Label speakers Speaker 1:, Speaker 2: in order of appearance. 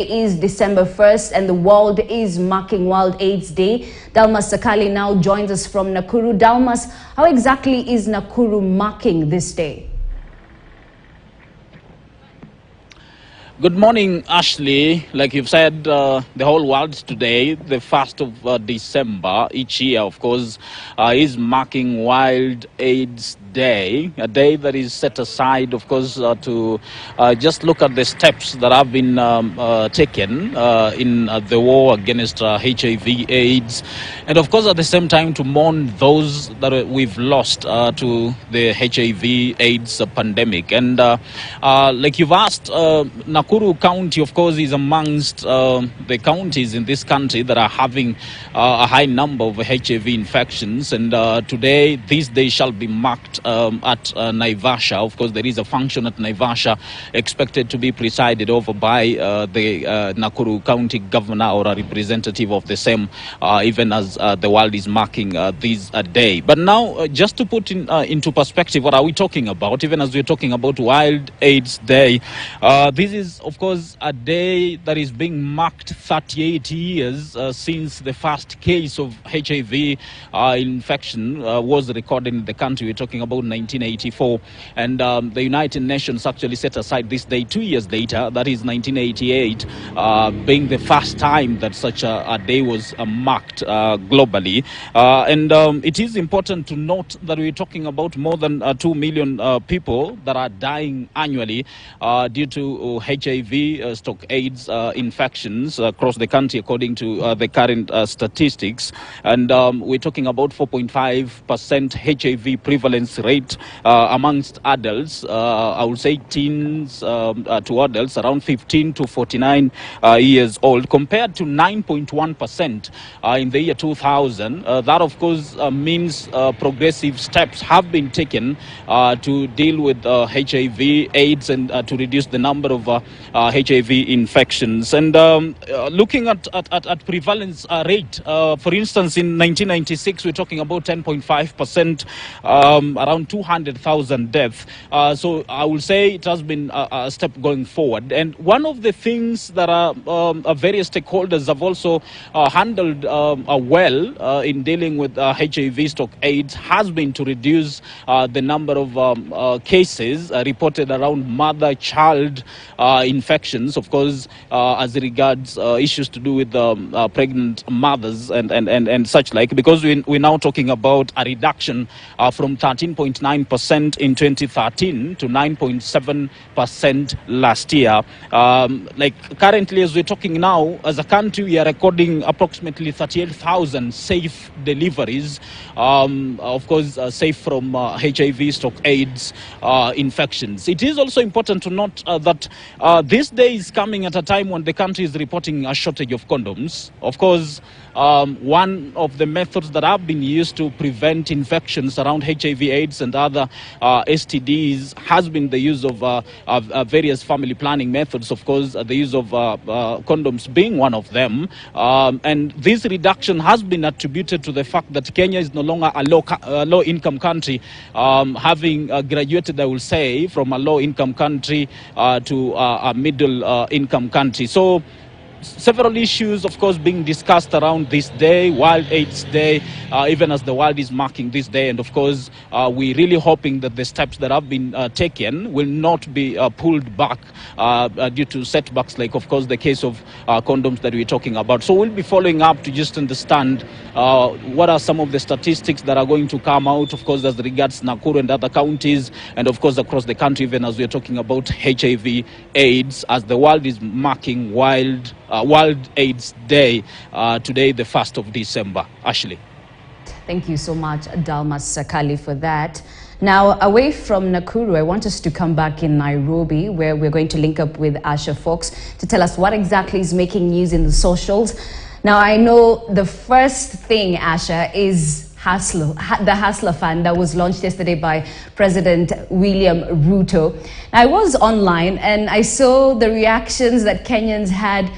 Speaker 1: Is December 1st and the world is marking World AIDS Day. Dalmas Sakali now joins us from Nakuru. Dalmas, how exactly is Nakuru marking this day?
Speaker 2: Good morning, Ashley. Like you've said, the whole world today, the 1st of December each year, of course, is marking World AIDS Day, a day that is set aside, of course, to just look at the steps that have been taken in the war against HIV AIDS, and of course, at the same time, to mourn those that we've lost to the HIV AIDS pandemic. And like you've asked, Nakuru County, of course, is amongst the counties in this country that are having a high number of HIV infections. And today, this day shall be marked at Naivasha. Of course, there is a function at Naivasha expected to be presided over by the Nakuru County Governor or a representative of the same, even as the world is marking this day. But now, just to put into perspective, what are we talking about? Even as we're talking about World AIDS Day, this is, of course, a day that is being marked 38 years since the first case of HIV infection was recorded in the country. We're talking about 1984. And the United Nations actually set aside this day 2 years later, that is 1988, being the first time that such a day was marked globally. And it is important to note that we're talking about more than 2 million people that are dying annually due to HIV stroke AIDS infections across the country, according to the current statistics. And we're talking about 4.5% HIV prevalence rate amongst adults. I would say teens to adults around 15 to 49 years old, compared to 9.1% in the year 2000. That, of course, means progressive steps have been taken to deal with HIV AIDS and to reduce the number of HIV infections. And looking at prevalence rate, for instance, in 1996, we're talking about 10.5%, around 200,000 deaths. So I will say it has been a step going forward. And one of the things that various stakeholders have also handled well in dealing with HIV stroke AIDS has been to reduce the number of cases reported around mother-child infections, of course, as regards issues to do with pregnant mothers and such like, because we're now talking about a reduction from 13.9% in 2013 to 9.7% last year. Like currently, as we're talking now, as a country, we are recording approximately 38,000 safe deliveries, of course, safe from HIV stroke AIDS infections. It is also important to note that this day is coming at a time when the country is reporting a shortage of condoms. Of course, one of the methods that have been used to prevent infections around HIV AIDS and other STDs has been the use of various family planning methods, of course, the use of condoms being one of them. And this reduction has been attributed to the fact that Kenya is no longer a low-income country, having graduated, I will say, from a low-income country to a middle-income country. So several issues, of course, being discussed around this day, World AIDS Day, even as the world is marking this day. And of course, we're really hoping that the steps that have been taken will not be pulled back due to setbacks, like, of course, the case of condoms that we're talking about. So we'll be following up to just understand what are some of the statistics that are going to come out, of course, as regards Nakuru and other counties, and of course, across the country, even as we're talking about HIV AIDS, as the world is marking World AIDS Day today, the 1st of December. Ashley.
Speaker 1: Thank you so much, Dalmas Sakali, for that. Now, away from Nakuru, I want us to come back in Nairobi, where we're going to link up with Asha Fox to tell us what exactly is making news in the socials. Now, I know the first thing, Asha, is the Hustler Fund that was launched yesterday by President William Ruto. I was online and I saw the reactions that Kenyans had